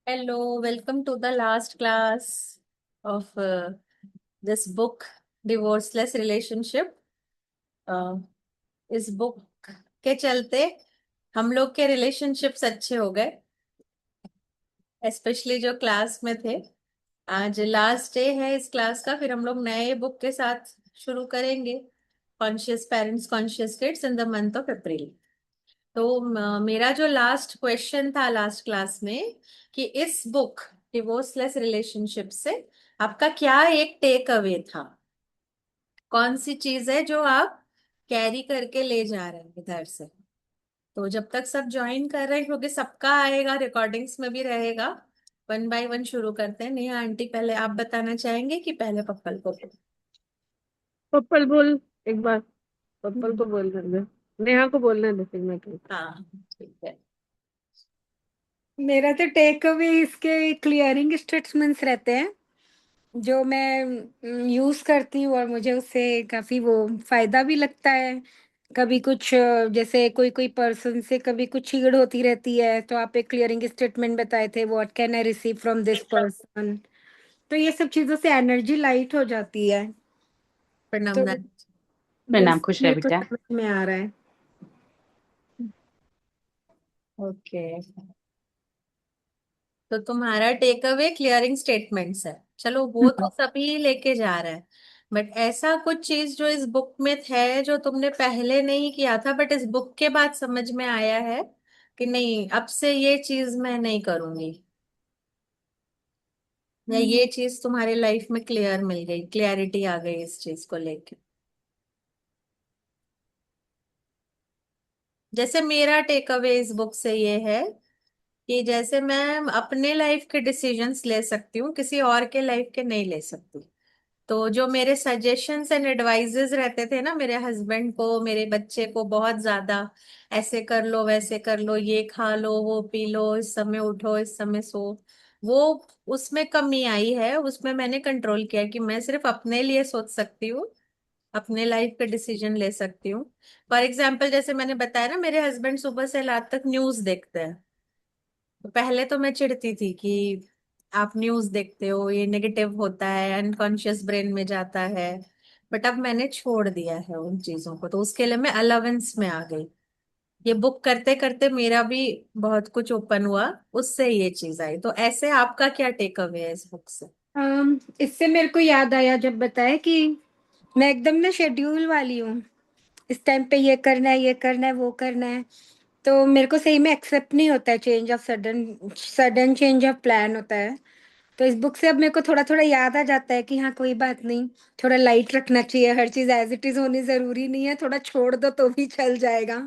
Hello, welcome to the last class of this book, Divorceless Relationship. Uh, इस book के चलते हम लोग के रिलेशनशिप्स अच्छे हो गए, स्पेशली जो क्लास में थे। आज लास्ट डे है इस क्लास का, फिर हम लोग नए बुक के साथ शुरू करेंगे। Conscious parents, conscious kids in the month of April. तो मेरा जो लास्ट क्वेश्चन था लास्ट क्लास में कि इस बुक डिवोर्सलेस रिलेशनशिप से आपका क्या एक टेक अवे था। कौन सी चीज है जो आप कैरी करके ले जा रहे हैं इधर से। तो जब तक सब ज्वाइन कर रहे हैं, क्योंकि सबका आएगा, रिकॉर्डिंग्स में भी रहेगा। वन बाय वन शुरू करते हैं। नेहा आंटी, पहले आप बताना चाहेंगे कि पहले पप्पल को? पप्पल बोल एक बार। पप्पल हम्म। को बोल कर दे। नेहा को बोलने दे फिर मैं कहूँ। हाँ, ठीक है। मेरा तो टेक अवे इसके क्लियरिंग स्टेटमेंट्स रहते हैं जो मैं यूज करती हूँ, और मुझे उससे काफी वो फायदा भी लगता है। कभी कुछ जैसे कोई कोई पर्सन से कभी कुछ चीड़ होती रहती है, तो आप एक क्लियरिंग स्टेटमेंट बताए थे, what can I receive from this person. तो ये सब चीजों से एनर्जी लाइट हो जाती है। प्रणाम तो नानी। मेरा नाम बस खुश है मेरे को बेटा। समझ में आ रहा है। ओके, तो तुम्हारा टेक अवे क्लियरिंग स्टेटमेंट्स है। चलो, वो तो सभी लेके जा रहे हैं। बट ऐसा कुछ चीज जो इस बुक में है जो तुमने पहले नहीं किया था, बट इस बुक के बाद समझ में आया है कि नहीं, अब से ये चीज मैं नहीं करूंगी, या ये चीज तुम्हारी लाइफ में क्लियर मिल गई, क्लियरिटी आ गई इस चीज को लेके। जैसे मेरा टेक अवे इस बुक से ये है कि जैसे मैं अपने लाइफ के डिसीजंस ले सकती हूँ, किसी और के लाइफ के नहीं ले सकती। तो जो मेरे सजेशंस एंड एडवाइजेस रहते थे ना, मेरे हस्बैंड को, मेरे बच्चे को, बहुत ज्यादा, ऐसे कर लो, वैसे कर लो, ये खा लो, वो पी लो, इस समय उठो, इस समय सो, वो उसमें कमी आई है। उसमें मैंने कंट्रोल किया कि मैं सिर्फ अपने लिए सोच सकती हूँ, अपने लाइफ पे डिसीजन ले सकती हूँ। फॉर एग्जाम्पल, जैसे मैंने बताया ना, मेरे हस्बैंड सुबह से रात तक न्यूज देखते हैं। तो पहले तो मैं चिढ़ती थी कि आप न्यूज देखते हो, ये नेगेटिव होता है, अनकॉन्शियस ब्रेन में जाता है। बट अब मैंने छोड़ दिया है उन चीजों को, तो उसके लिए मैं अलावेंस में आ गई। ये बुक करते करते मेरा भी बहुत कुछ ओपन हुआ, उससे ये चीज आई। तो ऐसे आपका क्या टेक अवे है इस बुक से? इससे मेरे को याद आया जब बताया कि मैं एकदम ना शेड्यूल वाली हूँ। इस टाइम पे ये करना है, ये करना है, वो करना है। तो मेरे को सही में एक्सेप्ट नहीं होता है change of sudden sudden change of plan होता है। तो इस बुक से अब मेरे को थोड़ा थोड़ा याद आ जाता है कि हाँ, कोई बात नहीं, थोड़ा लाइट रखना चाहिए, हर चीज एज इट इज होनी जरूरी नहीं है, थोड़ा छोड़ दो तो भी चल जाएगा।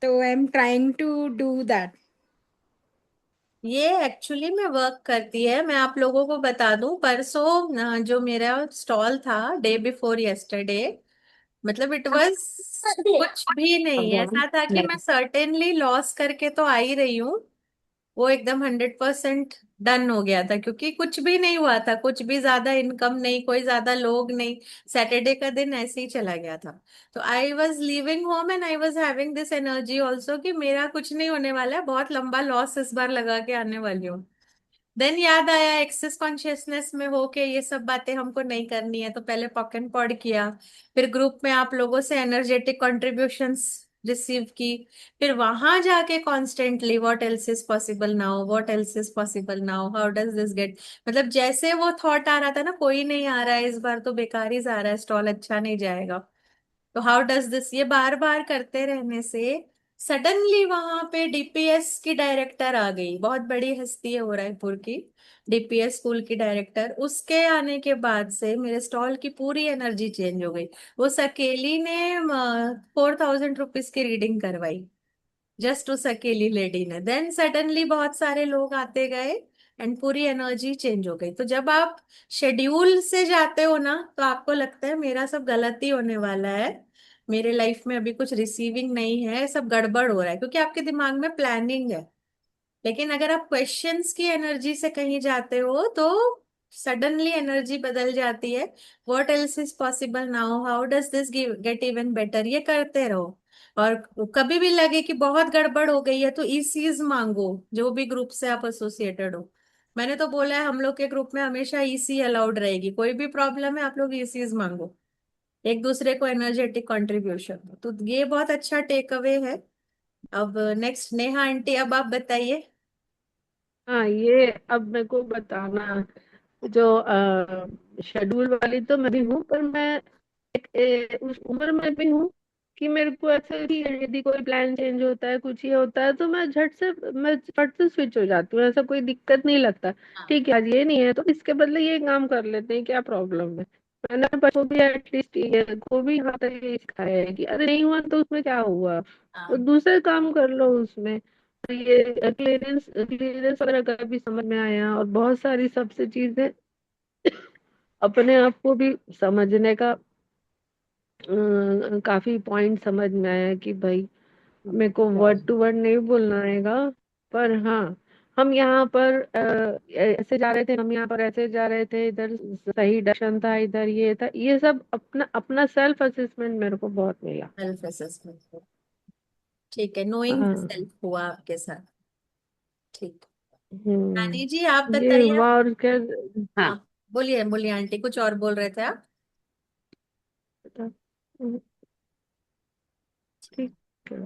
तो I am trying to do that. ये एक्चुअली में वर्क करती है। मैं आप लोगों को बता दूं, परसों जो मेरा स्टॉल था, डे बिफोर यस्टरडे, मतलब इट वाज कुछ भी नहीं ऐसा था कि मैं सर्टेनली लॉस करके तो आ ही रही हूँ। वो एकदम 100% डन हो गया था, क्योंकि कुछ भी नहीं हुआ था, कुछ भी ज्यादा इनकम नहीं, कोई ज्यादा लोग नहीं। सैटरडे का दिन ऐसे ही चला गया था। तो I was living home and I was having this energy also कि मेरा कुछ नहीं होने वाला है, बहुत लंबा लॉस इस बार लगा के आने वाली हूँ। देन याद आया, एक्सेस कॉन्शियसनेस में हो के ये सब बातें हमको नहीं करनी है, तो पहले पॉकेट पॉड किया। फिर ग्रुप में आप लोगों से एनर्जेटिक कॉन्ट्रीब्यूशंस रिसीव की। फिर वहां जाके constantly what else is possible now, what else is possible now, how does this get, मतलब जैसे वो थॉट आ रहा था ना, कोई नहीं आ रहा है इस बार, तो बेकार ही जा रहा है स्टॉल, अच्छा नहीं जाएगा। तो हाउ डज दिस, ये बार बार करते रहने से सडनली वहां पे डीपीएस की डायरेक्टर आ गई, बहुत बड़ी हस्ती है वो रायपुर की, डीपीएस स्कूल की डायरेक्टर। उसके आने के बाद से मेरे स्टॉल की पूरी एनर्जी चेंज हो गई। वो अकेली ने 4,000 रुपीज की रीडिंग करवाई, जस्ट उस अकेली लेडी ने। देन सडनली बहुत सारे लोग आते गए एंड पूरी एनर्जी चेंज हो गई। तो जब आप शेड्यूल से जाते हो ना, तो आपको लगता है मेरा सब गलत ही होने वाला है, मेरे लाइफ में अभी कुछ रिसीविंग नहीं है, सब गड़बड़ हो रहा है, क्योंकि आपके दिमाग में प्लानिंग है। लेकिन अगर आप क्वेश्चंस की एनर्जी से कहीं जाते हो, तो सडनली एनर्जी बदल जाती है। What else is possible now, how does this get even better, ये करते रहो। और कभी भी लगे कि बहुत गड़बड़ हो गई है, तो ईसीज मांगो, जो भी ग्रुप से आप एसोसिएटेड हो। मैंने तो बोला है हम लोग के ग्रुप में हमेशा ईसी अलाउड रहेगी, कोई भी प्रॉब्लम है आप लोग ईसीज मांगो, एक दूसरे को एनर्जेटिक कंट्रीब्यूशन। तो ये बहुत अच्छा टेक अवे है। अब नेक्स्ट नेहा आंटी, अब आप बताइए। हाँ, ये अब मेरे को बताना। जो शेड्यूल वाली तो मैं भी हूँ, पर मैं उस उम्र में भी हूँ कि मेरे को ऐसे कि यदि कोई प्लान चेंज होता है, कुछ ये होता है, तो मैं झट से स्विच हो जाती हूँ, ऐसा कोई दिक्कत नहीं लगता। ठीक है, आज ये नहीं है तो इसके बदले ये काम कर लेते हैं, क्या प्रॉब्लम है। मैंने बच्चों भी एटलीस्ट ये को भी यहाँ तक ये सिखाया है कि अरे नहीं हुआ तो उसमें क्या हुआ, तो हाँ, दूसरे काम कर लो उसमें। तो ये क्लियरेंस क्लियरेंस वगैरह का भी समझ में आया, और बहुत सारी सबसे चीजें अपने आप को भी समझने का काफी पॉइंट समझ में आया कि भाई मेरे को वर्ड टू वर्ड नहीं बोलना आएगा, पर हाँ, हम यहाँ पर ऐसे जा रहे थे, हम यहाँ पर ऐसे जा रहे थे, इधर सही डायरेक्शन था, इधर ये था, ये सब अपना अपना सेल्फ असेसमेंट मेरे को बहुत मिला। Self assessment. ठीक है, नोइंग हाँ। सेल्फ हुआ आपके साथ। ठीक। नानी जी आप ये बताइए। हुआ, और क्या। हाँ। हाँ, बोलिए बोलिए आंटी, कुछ और बोल रहे थे आप। बता- ठीक है।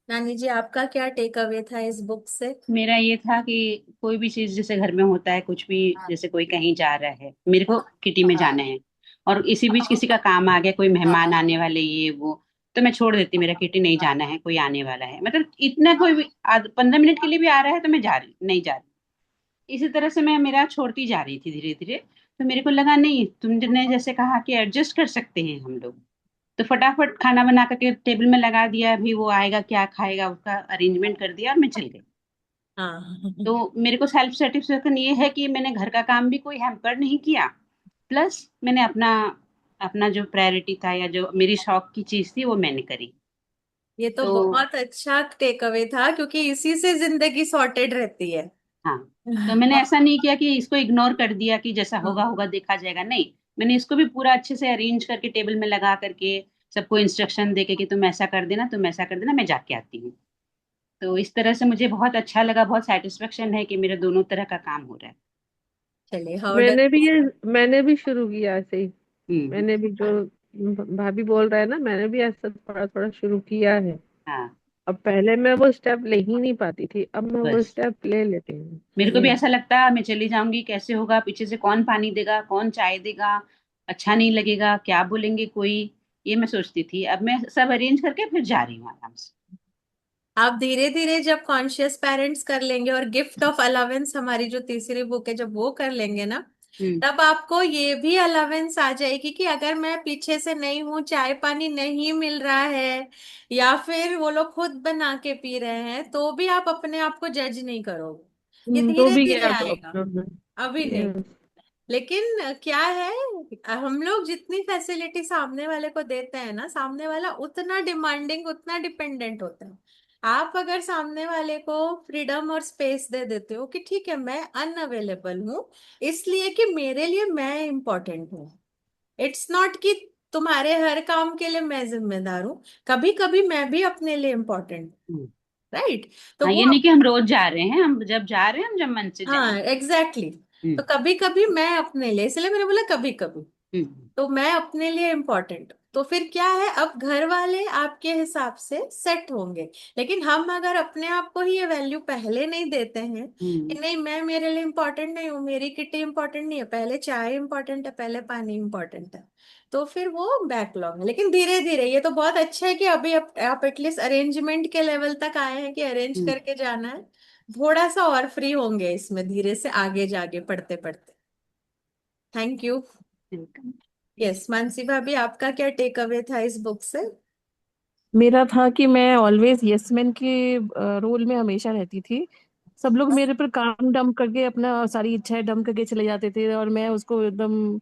नानी जी आपका क्या टेक अवे था इस बुक से। मेरा ये था कि कोई भी चीज जैसे घर में होता है कुछ भी, जैसे कोई कहीं जा रहा है, मेरे को किटी में जाना है, और इसी बीच किसी का काम आ गया, कोई मेहमान आने वाले ये वो, तो मैं छोड़ देती, मेरा किटी नहीं जाना है, कोई आने वाला है, मतलब इतना कोई भी 15 मिनट के लिए भी आ रहा है तो मैं जा रही नहीं जा रही। इसी तरह से मैं मेरा छोड़ती जा रही थी धीरे धीरे। तो मेरे को लगा नहीं, तुमने जैसे कहा कि एडजस्ट कर सकते हैं हम लोग, तो फटाफट खाना बना करके टेबल में लगा दिया, अभी वो आएगा क्या खाएगा उसका अरेंजमेंट कर दिया और मैं चल गई। हाँ। तो मेरे को सेल्फ सेटिस्फेक्शन ये है कि मैंने घर का काम भी कोई हैम्पर नहीं किया, प्लस मैंने अपना अपना जो प्रायोरिटी था या जो मेरी शौक की चीज थी वो मैंने करी। ये तो तो बहुत अच्छा टेक अवे था, क्योंकि इसी से जिंदगी सॉर्टेड रहती है। हाँ, तो मैंने ऐसा नहीं किया कि इसको इग्नोर कर दिया कि जैसा होगा हाँ। होगा देखा जाएगा, नहीं, मैंने इसको भी पूरा अच्छे से अरेंज करके टेबल में लगा करके सबको इंस्ट्रक्शन देके कि तुम ऐसा कर देना, तुम ऐसा कर देना, मैं जाके आती हूँ। तो इस तरह से मुझे बहुत अच्छा लगा, बहुत सेटिस्फेक्शन है कि मेरे दोनों तरह का काम हो रहा है। चलिए, हाउ मैंने भी डज। ये मैंने भी शुरू किया ऐसे ही। हम्म। मैंने भी जो भाभी बोल रहा है ना, मैंने भी ऐसा थोड़ा थोड़ा शुरू किया है। हाँ, अब पहले मैं वो स्टेप ले ही नहीं पाती थी, अब मैं वो बस स्टेप ले लेती हूँ। मेरे को भी ये ऐसा लगता है मैं चली जाऊंगी कैसे होगा, पीछे से कौन पानी देगा, कौन चाय देगा, अच्छा नहीं लगेगा, क्या बोलेंगे कोई, ये मैं सोचती थी। अब मैं सब अरेंज करके फिर जा रही हूँ आराम से। आप धीरे धीरे जब कॉन्शियस पेरेंट्स कर लेंगे और गिफ्ट ऑफ अलावेंस हमारी जो तीसरी बुक है जब वो कर लेंगे ना, हम्म। तब आपको ये भी अलावेंस आ जाएगी कि अगर मैं पीछे से नहीं हूं, चाय पानी नहीं मिल रहा है, या फिर वो लोग खुद बना के पी रहे हैं, तो भी आप अपने आप को जज नहीं करोगे। ये तो धीरे भी धीरे क्या आएगा, प्रॉब्लम है। अभी नहीं। Yes. लेकिन क्या है, हम लोग जितनी फैसिलिटी सामने वाले को देते हैं ना, सामने वाला उतना डिमांडिंग, उतना डिपेंडेंट होता है। आप अगर सामने वाले को फ्रीडम और स्पेस दे देते हो कि ठीक है मैं अनअवेलेबल हूँ, इसलिए कि मेरे लिए मैं इंपॉर्टेंट हूँ, इट्स नॉट कि तुम्हारे हर काम के लिए मैं जिम्मेदार हूँ, कभी कभी मैं भी अपने लिए इम्पोर्टेंट। हम्म। राइट। तो हाँ, वो, ये नहीं कि हम रोज जा रहे हैं, हम जब जा रहे हैं हम जब मन से हाँ जाएंगे। Exactly exactly। तो हम्म। कभी कभी मैं अपने लिए, इसलिए मैंने बोला कभी कभी, हम्म। तो मैं अपने लिए इम्पोर्टेंट, तो फिर क्या है, अब घर वाले आपके हिसाब से सेट होंगे। लेकिन हम अगर अपने आप को ही ये वैल्यू पहले नहीं देते हैं हम्म। कि नहीं मैं मेरे लिए इम्पोर्टेंट नहीं हूँ, मेरी किटी इम्पोर्टेंट नहीं है, पहले चाय इम्पोर्टेंट है, पहले पानी इम्पोर्टेंट है, तो फिर वो बैकलॉग है। लेकिन धीरे धीरे, ये तो बहुत अच्छा है कि अभी आप एटलीस्ट अरेंजमेंट के लेवल तक आए हैं कि अरेंज हम्म। करके जाना है। थोड़ा सा और फ्री होंगे इसमें धीरे से आगे जाके पढ़ते पढ़ते। Thank you. Welcome. Yes, Mansi भाभी आपका क्या टेक अवे था इस बुक से। मेरा था कि मैं ऑलवेज यस मैन के रोल में हमेशा रहती थी। सब लोग मेरे पर काम डंप करके अपना सारी इच्छाएं डंप करके चले जाते थे, और मैं उसको एकदम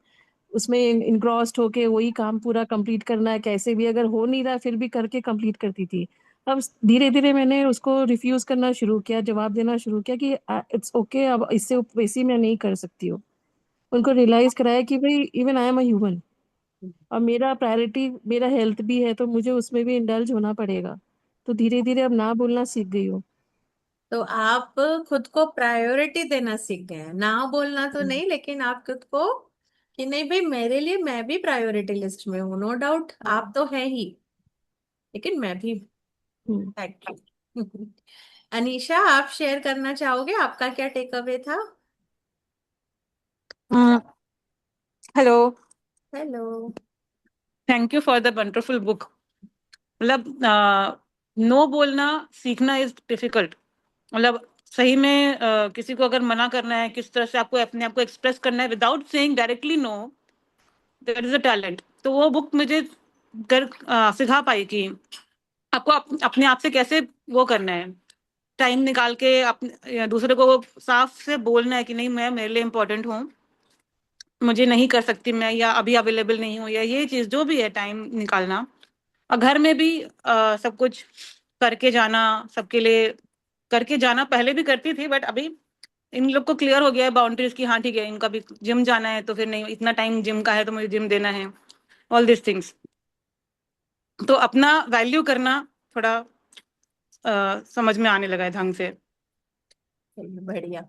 उसमें इनग्रॉस्ड होके वही काम पूरा कंप्लीट करना है, कैसे भी अगर हो नहीं रहा फिर भी करके कंप्लीट करती थी। अब धीरे धीरे मैंने उसको रिफ्यूज करना शुरू किया, जवाब देना शुरू किया कि इट्स ओके, अब इससे वैसी मैं नहीं कर सकती हूँ। उनको रियलाइज कराया कि भाई even I am a human, और मेरा प्रायोरिटी मेरा हेल्थ भी है, तो मुझे उसमें भी इंडल्ज होना पड़ेगा। तो धीरे धीरे अब ना बोलना सीख गई हूँ। तो आप खुद को प्रायोरिटी देना सीख गए हैं, ना बोलना तो नहीं, लेकिन आप खुद को कि नहीं भाई मेरे लिए मैं भी प्रायोरिटी लिस्ट में हूँ, नो डाउट आप तो है ही, लेकिन मैं भी। हम्म। Thank you. अनीशा, आप शेयर करना चाहोगे आपका क्या टेक अवे था? Hello. Hello. Thank you for the wonderful book. मतलब नो बोलना सीखना इज डिफिकल्ट। मतलब सही में किसी को अगर मना करना है, किस तरह से आपको अपने आप को एक्सप्रेस करना है without saying directly no, that is a talent. तो वो बुक मुझे सिखा पाई कि आपको अपने आप से कैसे वो करना है, टाइम निकाल के अपने दूसरे को साफ से बोलना है कि नहीं, मैं मेरे लिए इम्पोर्टेंट हूँ, मुझे नहीं कर सकती मैं, या अभी अवेलेबल नहीं हूँ, या ये चीज जो भी है टाइम निकालना। और घर में भी सब कुछ करके जाना, सबके लिए करके जाना, पहले भी करती थी बट अभी इन लोग को क्लियर हो गया है बाउंड्रीज की, हाँ ठीक है इनका भी जिम जाना है तो फिर नहीं, इतना टाइम जिम का है तो मुझे जिम देना है, ऑल दिस थिंग्स। तो अपना वैल्यू करना थोड़ा समझ में आने लगा है ढंग से। चलिए, बढ़िया।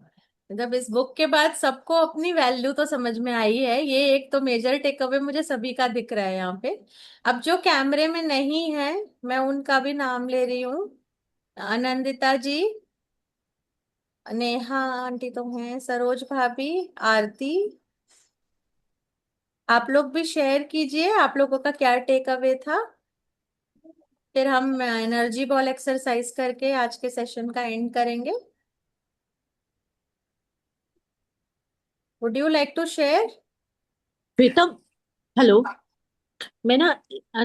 मतलब इस बुक के बाद सबको अपनी वैल्यू तो समझ में आई है, ये एक तो मेजर टेक अवे मुझे सभी का दिख रहा है यहाँ पे। अब जो कैमरे में नहीं है, मैं उनका भी नाम ले रही हूँ। आनंदिता जी, नेहा आंटी तो हैं, सरोज भाभी, आरती, आप लोग भी शेयर कीजिए आप लोगों का क्या टेक अवे था। फिर हम एनर्जी बॉल एक्सरसाइज करके आज के सेशन का एंड करेंगे। Would you like to share? Pritam, hello. मैं ना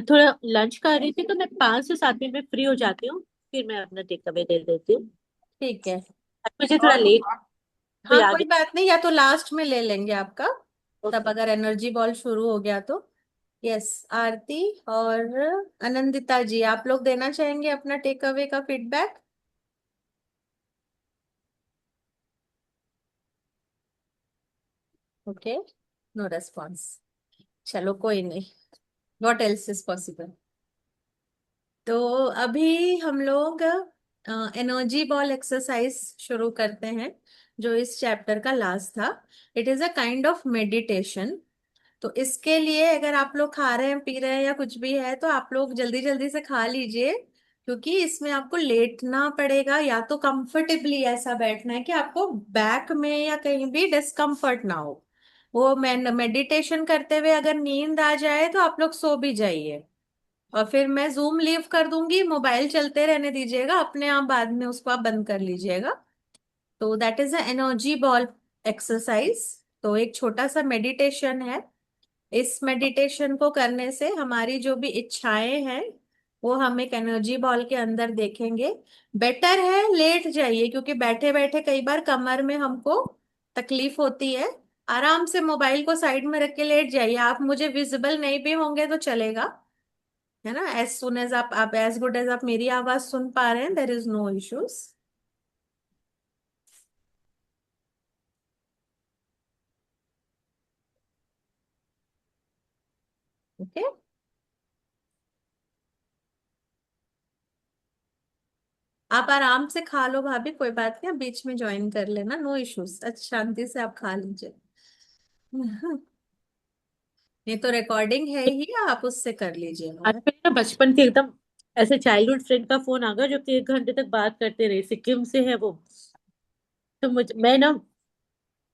थोड़ा लंच कर रही थी, तो मैं 5 से 7 मिनट में फ्री हो जाती हूँ। फिर मैं अपना टेक अवे दे देती हूँ। ठीक है। आज मुझे थोड़ा लेट कोई हाँ आ कोई गया। बात नहीं, या तो लास्ट में ले लेंगे आपका, तब ओके। अगर एनर्जी बॉल शुरू हो गया तो। यस, आरती और आनंदिता जी, आप लोग देना चाहेंगे अपना टेक अवे का फीडबैक? Okay, no response. चलो कोई नहीं, व्हाट एल्स इज पॉसिबल। तो अभी हम लोग एनर्जी बॉल एक्सरसाइज शुरू करते हैं, जो इस चैप्टर का लास्ट था। It is a kind of meditation. तो इसके लिए अगर आप लोग खा रहे हैं पी रहे हैं या कुछ भी है, तो आप लोग जल्दी जल्दी से खा लीजिए, क्योंकि इसमें आपको लेटना पड़ेगा, या तो कंफर्टेबली ऐसा बैठना है कि आपको बैक में या कहीं भी डिस्कम्फर्ट ना हो। वो मैं मेडिटेशन करते हुए अगर नींद आ जाए तो आप लोग सो भी जाइए, और फिर मैं जूम लीव कर दूंगी, मोबाइल चलते रहने दीजिएगा, अपने आप बाद में उसको आप बंद कर लीजिएगा। तो that is a energy ball exercise. तो एक छोटा सा मेडिटेशन है। इस मेडिटेशन को करने से हमारी जो भी इच्छाएं हैं वो हम एक एनर्जी बॉल के अंदर देखेंगे। बेटर है लेट जाइए, क्योंकि बैठे बैठे कई बार कमर में हमको तकलीफ होती है। आराम से मोबाइल को साइड में रख के लेट जाइए, आप मुझे विजिबल नहीं भी होंगे तो चलेगा, है ना। एज सुन एज आप एज गुड एज आप मेरी आवाज सुन पा रहे हैं, there is no issues. Okay, आप आराम से खा लो भाभी, कोई बात नहीं, आप बीच में ज्वाइन कर लेना, नो इश्यूज, अच्छा शांति से आप खा लीजिए। ये तो रिकॉर्डिंग है ही, आप उससे कर आज लीजिएगा। मेरे ना बचपन के एकदम ऐसे चाइल्डहुड फ्रेंड का फोन आ गया, जो कि 1 घंटे तक बात करते रहे। सिक्किम से है वो। तो मैं ना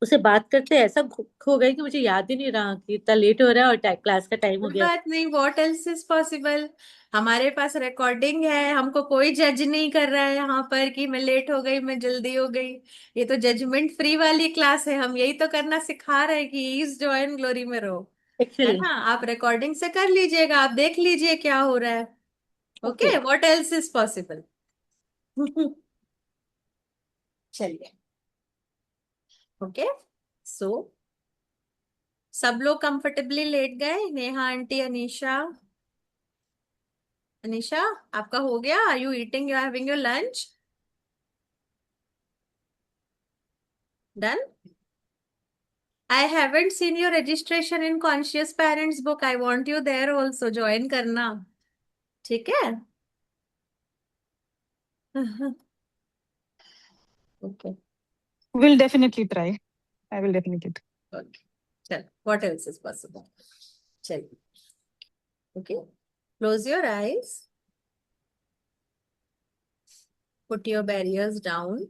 उसे बात करते ऐसा खो गई कि मुझे याद ही नहीं रहा कि इतना लेट हो रहा है और क्लास का टाइम हो कोई गया। बात नहीं, व्हाट एल्स इज पॉसिबल। हमारे पास रिकॉर्डिंग है, हमको कोई जज नहीं कर रहा है यहाँ पर कि मैं लेट हो गई, मैं जल्दी हो गई। ये तो जजमेंट फ्री वाली क्लास है, हम यही तो करना सिखा रहे हैं कि इस जॉय एंड ग्लोरी में रहो, है एक्चुअली। ना। आप रिकॉर्डिंग से कर लीजिएगा, आप देख लीजिए क्या हो रहा है। Okay. Okay, what else is possible. चलिए। ओके, सो सब लोग कंफर्टेबली लेट गए, नेहा आंटी, अनीशा। अनीशा, आपका हो गया? Are you eating, you are having your lunch? Done. I haven't seen your registration in conscious parents book, I want you there also, join करना, ठीक है। Okay Will definitely try. I will definitely try. Okay, चल, what else is possible. चलिए, okay, close your eyes, put your barriers down,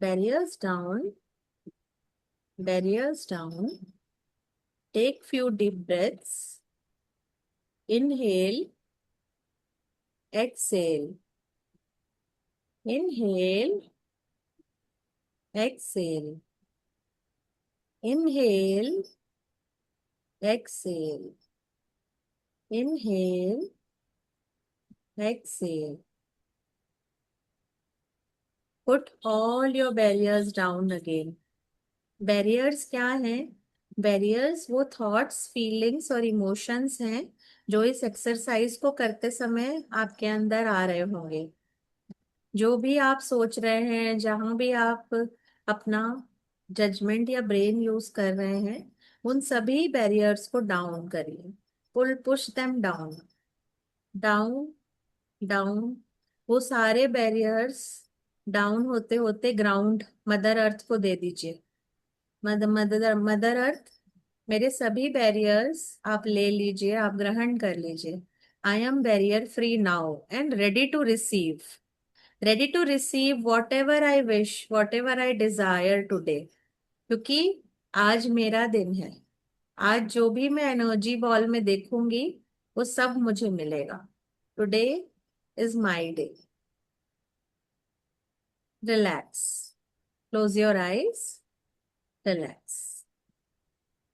barriers down, barriers down. Take few deep breaths. Inhale, exhale, inhale, exhale, inhale, exhale, inhale, exhale. Put all your barriers down again. Barriers क्या हैं? Barriers वो thoughts, feelings और emotions हैं जो इस exercise को करते समय आपके अंदर आ रहे होंगे। जो भी आप सोच रहे हैं, जहां भी आप अपना जजमेंट या ब्रेन यूज कर रहे हैं, उन सभी बैरियर्स को डाउन करिए। Pull push them down, down, down. वो सारे बैरियर्स डाउन होते होते ग्राउंड, मदर अर्थ को दे दीजिए। मदर अर्थ, मेरे सभी बैरियर्स आप ले लीजिए, आप ग्रहण कर लीजिए। I am barrier free now and ready to receive, ready to receive whatever I wish, whatever I desire today। क्योंकि आज मेरा दिन है। आज जो भी मैं एनर्जी बॉल में देखूंगी वो सब मुझे मिलेगा। Today is my day. Relax, close your eyes, relax.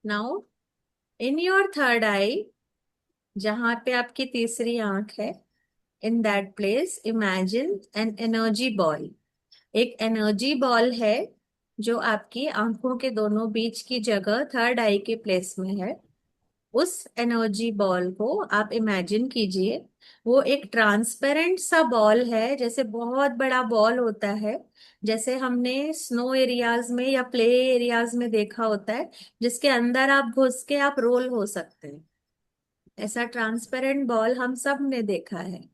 Now in your third eye, जहां पे आपकी तीसरी आंख है, in that place imagine an energy ball. एक एनर्जी बॉल है जो आपकी आंखों के दोनों बीच की जगह थर्ड आई के प्लेस में है। उस एनर्जी बॉल को आप इमेजिन कीजिए। वो एक ट्रांसपेरेंट सा बॉल है, जैसे बहुत बड़ा बॉल होता है, जैसे हमने स्नो एरियाज में या प्ले एरियाज में देखा होता है, जिसके अंदर आप घुस के आप रोल हो सकते हैं। ऐसा ट्रांसपेरेंट बॉल हम सब ने देखा है।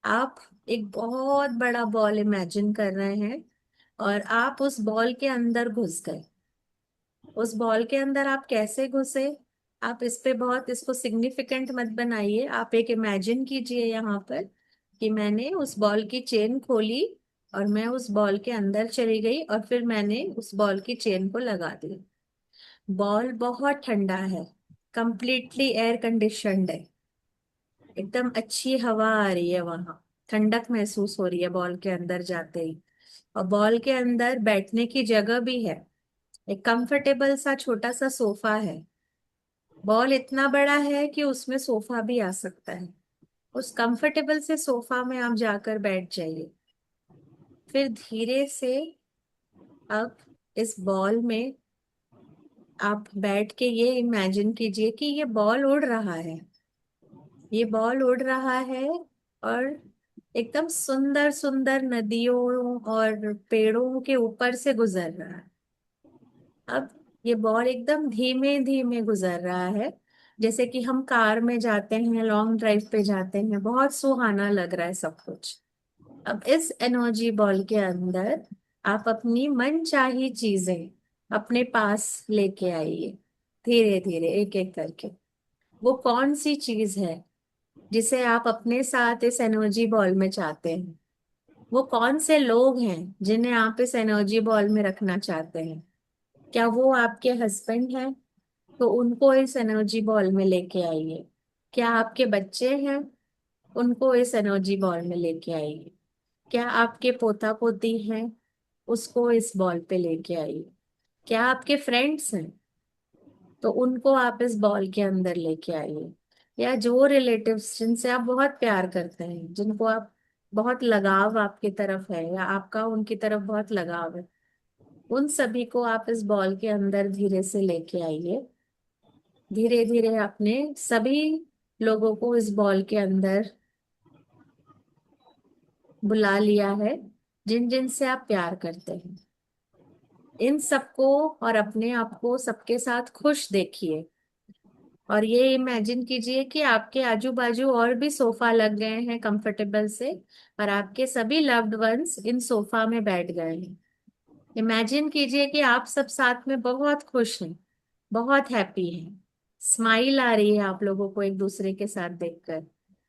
आप एक बहुत बड़ा बॉल इमेजिन कर रहे हैं और आप उस बॉल के अंदर घुस गए। उस बॉल के अंदर आप कैसे घुसे, आप इस पे बहुत इसको सिग्निफिकेंट मत बनाइए। आप एक इमेजिन कीजिए यहाँ पर कि मैंने उस बॉल की चेन खोली और मैं उस बॉल के अंदर चली गई और फिर मैंने उस बॉल की चेन को लगा दी। बॉल बहुत ठंडा है, कंप्लीटली एयर कंडीशनड है, एकदम अच्छी हवा आ रही है, वहां ठंडक महसूस हो रही है बॉल के अंदर जाते ही। और बॉल के अंदर बैठने की जगह भी है, एक कंफर्टेबल सा छोटा सा सोफा है। बॉल इतना बड़ा है कि उसमें सोफा भी आ सकता है। उस कंफर्टेबल से सोफा में आप जाकर बैठ जाइए। फिर धीरे से अब इस बॉल में आप बैठ के ये इमेजिन कीजिए कि ये बॉल उड़ रहा है। ये बॉल उड़ रहा है और एकदम सुंदर सुंदर नदियों और पेड़ों के ऊपर से गुजर रहा है। अब ये बॉल एकदम धीमे धीमे गुजर रहा है, जैसे कि हम कार में जाते हैं, लॉन्ग ड्राइव पे जाते हैं, बहुत सुहाना लग रहा है सब कुछ। अब इस एनर्जी बॉल के अंदर आप अपनी मनचाही चीजें अपने पास लेके आइए, धीरे धीरे एक एक करके। वो कौन सी चीज है जिसे आप अपने साथ इस एनर्जी बॉल में चाहते हैं? वो कौन से लोग हैं जिन्हें आप इस एनर्जी बॉल में रखना चाहते हैं? क्या वो आपके हस्बैंड हैं? तो उनको इस एनर्जी बॉल में लेके आइए। क्या आपके बच्चे हैं? उनको इस एनर्जी बॉल में लेके आइए। क्या आपके पोता पोती हैं? उसको इस बॉल पे लेके आइए। क्या आपके फ्रेंड्स हैं? तो उनको आप इस बॉल के अंदर लेके आइए। या जो रिलेटिव्स जिनसे आप बहुत प्यार करते हैं, जिनको आप बहुत लगाव आपकी तरफ है या आपका उनकी तरफ बहुत लगाव है, उन सभी को आप इस बॉल के अंदर धीरे से लेके आइए। धीरे धीरे अपने सभी लोगों को इस बॉल के अंदर बुला लिया है, जिन जिन से आप प्यार करते हैं। इन सबको और अपने आप को सबके साथ खुश देखिए। और ये इमेजिन कीजिए कि आपके आजू बाजू और भी सोफा लग गए हैं कंफर्टेबल से, और आपके सभी लव्ड वंस इन सोफा में बैठ गए हैं। इमेजिन कीजिए कि आप सब साथ में बहुत खुश हैं, बहुत हैप्पी हैं, स्माइल आ रही है आप लोगों को एक दूसरे के साथ देखकर।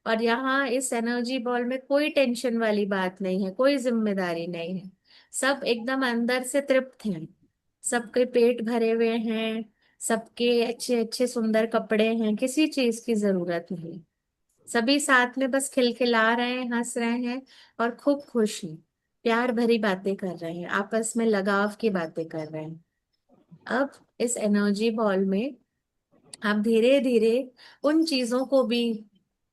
और यहाँ इस एनर्जी बॉल में कोई टेंशन वाली बात नहीं है, कोई जिम्मेदारी नहीं है। सब एकदम अंदर से तृप्त हैं, सबके पेट भरे हुए हैं, सबके अच्छे अच्छे सुंदर कपड़े हैं, किसी चीज की जरूरत नहीं। सभी साथ में बस खिलखिला रहे हैं, हंस रहे हैं, और खूब खुश हैं, प्यार भरी बातें कर रहे हैं, आपस में लगाव की बातें कर रहे हैं। अब इस एनर्जी बॉल में आप धीरे धीरे उन चीजों को भी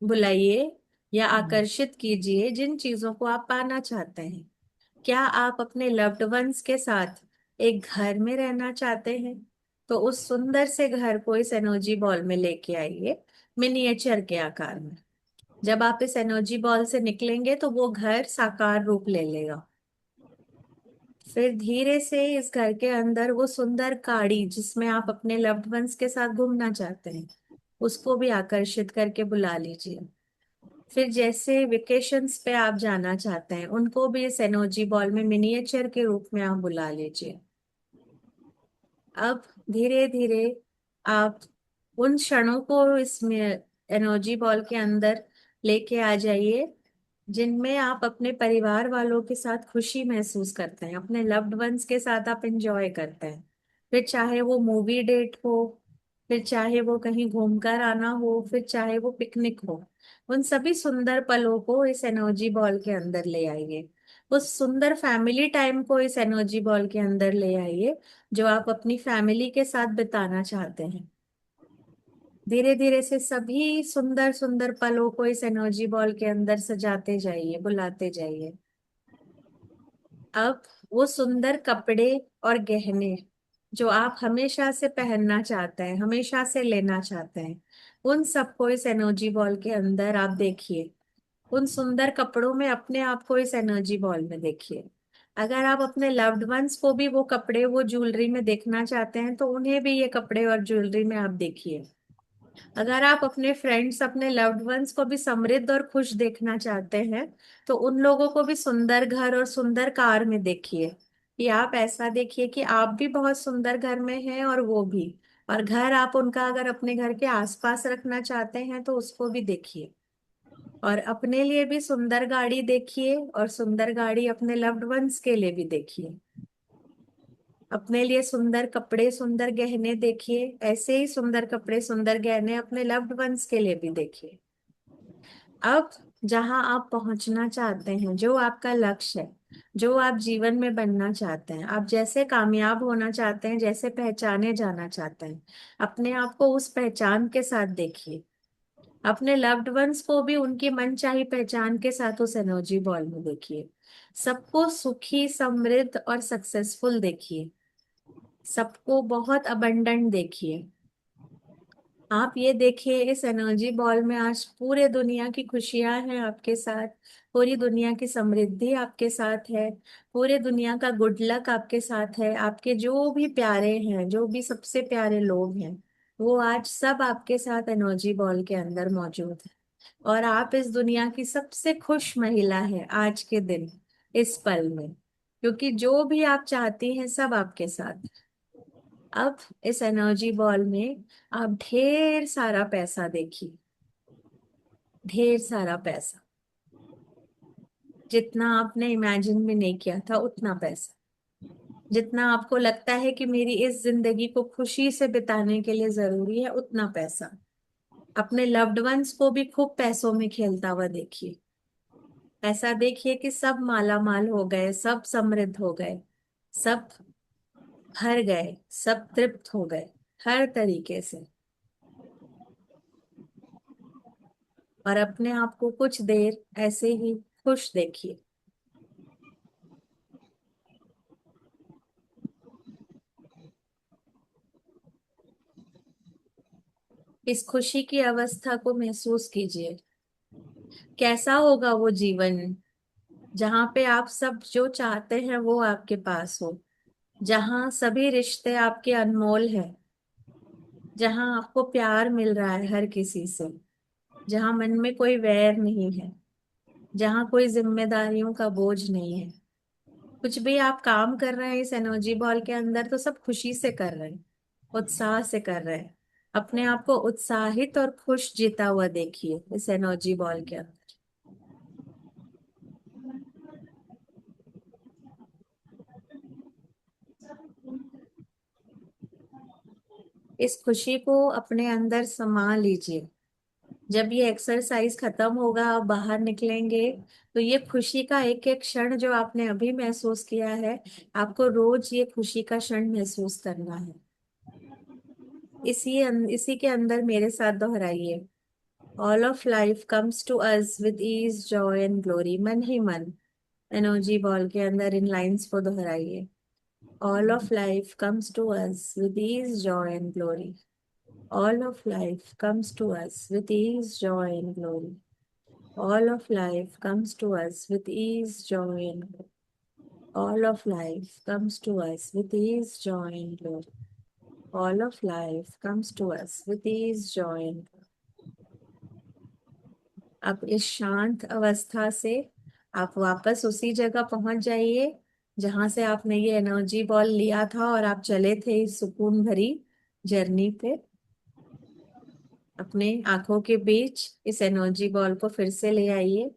बुलाइए या आकर्षित कीजिए जिन चीजों को आप पाना चाहते हैं। क्या आप अपने लव्ड वंस के साथ एक घर में रहना चाहते हैं? तो उस सुंदर से घर को इस एनर्जी बॉल में लेके आइए, मिनिएचर के आकार में। जब आप इस एनर्जी बॉल से निकलेंगे तो वो घर साकार रूप ले लेगा। फिर धीरे से इस घर के अंदर वो सुंदर गाड़ी जिसमें आप अपने लव्ड वंस के साथ घूमना चाहते हैं, उसको भी आकर्षित करके बुला लीजिए। फिर जैसे वेकेशंस पे आप जाना चाहते हैं, उनको भी इस एनर्जी बॉल में मिनिएचर के रूप में आप बुला लीजिए। अब धीरे धीरे आप उन क्षणों को इसमें एनर्जी बॉल के अंदर लेके आ जाइए जिनमें आप अपने परिवार वालों के साथ खुशी महसूस करते हैं, अपने लव्ड वंस के साथ आप एंजॉय करते हैं। फिर चाहे वो मूवी डेट हो, फिर चाहे वो कहीं घूमकर आना हो, फिर चाहे वो पिकनिक हो, उन सभी सुंदर पलों को इस एनर्जी बॉल के अंदर ले आइए। उस सुंदर फैमिली टाइम को इस एनर्जी बॉल के अंदर ले आइए जो आप अपनी फैमिली के साथ बिताना चाहते हैं। धीरे धीरे से सभी सुंदर सुंदर पलों को इस एनर्जी बॉल के अंदर सजाते जाइए, बुलाते जाइए। अब वो सुंदर कपड़े और गहने जो आप हमेशा से पहनना चाहते हैं, हमेशा से लेना चाहते हैं, उन सबको इस एनर्जी बॉल के अंदर आप देखिए। उन सुंदर कपड़ों में अपने आप को इस एनर्जी बॉल में देखिए। अगर आप अपने लव्ड वंस को भी वो कपड़े, वो ज्वेलरी में देखना चाहते हैं, तो उन्हें भी ये कपड़े और ज्वेलरी में आप देखिए। अगर आप अपने फ्रेंड्स, अपने लव्ड वंस को भी समृद्ध और खुश देखना चाहते हैं, तो उन लोगों को भी सुंदर घर और सुंदर कार में देखिए। कि आप ऐसा देखिए कि आप भी बहुत सुंदर घर में हैं और वो भी। और घर आप उनका अगर अपने घर के आसपास रखना चाहते हैं तो उसको भी देखिए। और अपने लिए भी सुंदर गाड़ी देखिए, और सुंदर गाड़ी अपने लव्ड वंस के लिए भी देखिए। अपने लिए सुंदर कपड़े, सुंदर गहने देखिए, ऐसे ही सुंदर कपड़े, सुंदर गहने अपने लव्ड वंस के लिए भी देखिए। अब जहां आप पहुंचना चाहते हैं, जो आपका लक्ष्य है, जो आप जीवन में बनना चाहते हैं, आप जैसे कामयाब होना चाहते हैं, जैसे पहचाने जाना चाहते हैं, अपने आप को उस पहचान के साथ देखिए। अपने लव्ड वंस को भी उनकी मनचाही पहचान के साथ उस एनर्जी बॉल में देखिए। सबको सुखी, समृद्ध और सक्सेसफुल देखिए। सबको बहुत अबंडेंट देखिए। आप ये देखिए, इस एनर्जी बॉल में आज पूरे दुनिया की खुशियां हैं आपके साथ, पूरी दुनिया की समृद्धि आपके साथ है, पूरे दुनिया का गुड लक आपके साथ है। आपके जो भी प्यारे हैं, जो भी सबसे प्यारे लोग हैं, वो आज सब आपके साथ एनर्जी बॉल के अंदर मौजूद है। और आप इस दुनिया की सबसे खुश महिला है आज के दिन, इस पल में, क्योंकि जो भी आप चाहती हैं सब आपके साथ। अब इस एनर्जी बॉल में आप ढेर सारा पैसा देखिए, ढेर सारा पैसा, जितना आपने इमेजिन भी नहीं किया था उतना पैसा। जितना आपको लगता है कि मेरी इस जिंदगी को खुशी से बिताने के लिए जरूरी है, उतना पैसा। अपने लव्ड वंस को भी खूब पैसों में खेलता हुआ देखिए। ऐसा देखिए कि सब माला माल हो गए, सब समृद्ध हो गए, सब भर गए, सब तृप्त हो गए हर तरीके से। और अपने आप को कुछ देर ऐसे ही खुश देखिए। इस खुशी की अवस्था को महसूस कीजिए। कैसा होगा वो जीवन जहाँ पे आप सब जो चाहते हैं वो आपके पास हो, जहाँ सभी रिश्ते आपके अनमोल हैं, जहां आपको प्यार मिल रहा है हर किसी से, जहां मन में कोई वैर नहीं है, जहां कोई जिम्मेदारियों का बोझ नहीं है। कुछ भी आप काम कर रहे हैं इस एनर्जी बॉल के अंदर तो सब खुशी से कर रहे हैं, उत्साह से कर रहे हैं। अपने आप को उत्साहित और खुश जीता हुआ देखिए इस एनर्जी बॉल के अंदर। इस खुशी को अपने अंदर समा लीजिए। जब ये एक्सरसाइज खत्म होगा, आप बाहर निकलेंगे, तो ये खुशी का एक एक क्षण जो आपने अभी महसूस किया है, आपको रोज ये खुशी का क्षण महसूस करना है। इसी के अंदर मेरे साथ दोहराइए। All of life comes to us with ease joy and glory. मन ही मन एनर्जी बॉल के अंदर इन लाइंस को दोहराइए। All of life comes to us with ease joy and glory. All of life comes to us with ease, joy, and glory. All of life comes to us with ease, joy, and glory. All of life comes to us with ease, joy, and glory. All of life comes to us with ease, joy, and glory. अब इस शांत अवस्था से आप वापस उसी जगह पहुंच जाइए जहां से आपने ये एनर्जी बॉल लिया था और आप चले थे इस सुकून भरी जर्नी पे। अपने आंखों के बीच इस एनर्जी बॉल को फिर से ले आइए।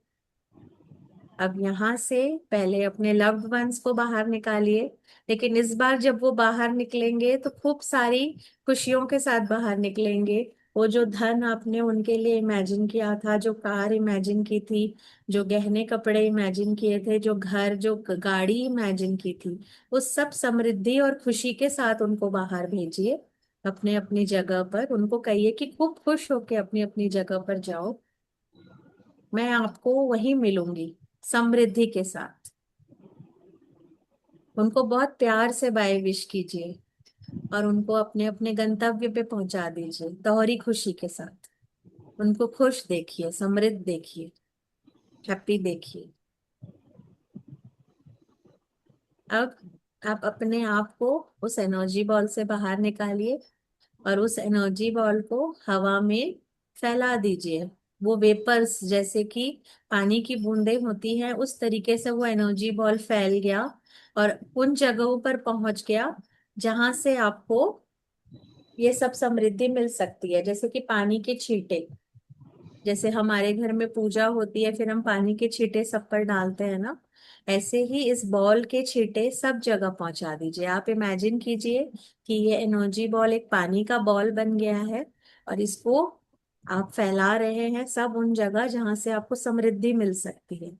अब यहाँ से पहले अपने लव्ड वंस को बाहर निकालिए, लेकिन इस बार जब वो बाहर निकलेंगे तो खूब सारी खुशियों के साथ बाहर निकलेंगे। वो जो धन आपने उनके लिए इमेजिन किया था, जो कार इमेजिन की थी, जो गहने कपड़े इमेजिन किए थे, जो घर, जो गाड़ी इमेजिन की थी, वो सब समृद्धि और खुशी के साथ उनको बाहर भेजिए अपने अपनी जगह पर। उनको कहिए कि खूब खुश होके अपनी अपनी जगह पर जाओ। मैं आपको वहीं मिलूंगी समृद्धि के साथ। उनको बहुत प्यार से बाय विश कीजिए और उनको अपने अपने गंतव्य पे पहुंचा दीजिए दोहरी खुशी के साथ। उनको खुश देखिए, समृद्ध देखिए, हैप्पी देखिए। अब आप अपने आप को उस एनर्जी बॉल से बाहर निकालिए और उस एनर्जी बॉल को हवा में फैला दीजिए। वो वेपर्स जैसे कि पानी की बूंदें होती हैं, उस तरीके से वो एनर्जी बॉल फैल गया और उन जगहों पर पहुंच गया जहां से आपको ये सब समृद्धि मिल सकती है। जैसे कि पानी के छींटे, जैसे हमारे घर में पूजा होती है फिर हम पानी के छींटे सब पर डालते हैं ना, ऐसे ही इस बॉल के छींटे सब जगह पहुंचा दीजिए। आप इमेजिन कीजिए कि ये एनर्जी बॉल एक पानी का बॉल बन गया है और इसको आप फैला रहे हैं सब उन जगह जहां से आपको समृद्धि मिल सकती है।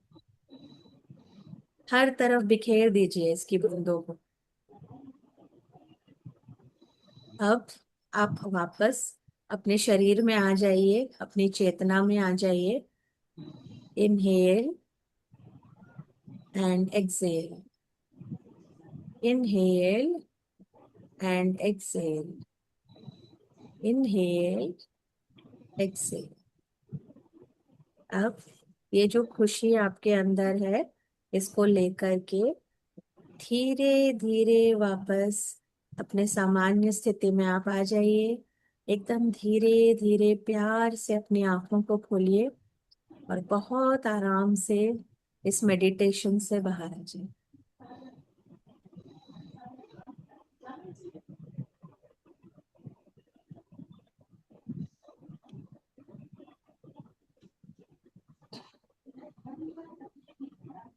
हर तरफ बिखेर दीजिए इसकी बूंदों को। अब आप वापस अपने शरीर में आ जाइए, अपनी चेतना में आ जाइए। Inhale and exhale. Inhale and exhale. Inhale, exhale. अब ये जो खुशी आपके अंदर है, इसको लेकर के धीरे धीरे वापस अपने सामान्य स्थिति में आप आ जाइए। एकदम धीरे धीरे प्यार से अपनी आंखों को खोलिए और बहुत आराम से इस मेडिटेशन से बाहर आ जाइए।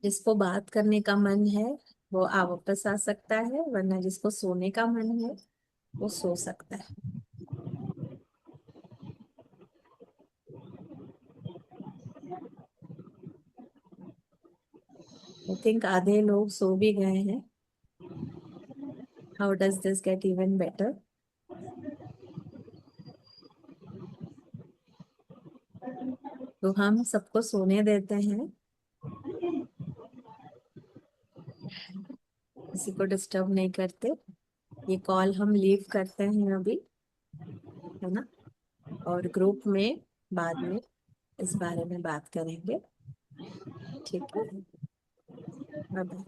जिसको बात करने का मन है वो आ वापस आ सकता है, वरना जिसको सोने का मन है वो सो सकता है। आई थिंक आधे लोग सो भी गए हैं। How does this get even better? तो हम सबको सोने देते हैं, किसी को डिस्टर्ब नहीं करते। ये कॉल हम लीव करते हैं अभी, है ना? और ग्रुप में बाद में इस बारे में बात करेंगे, ठीक है? Bye bye.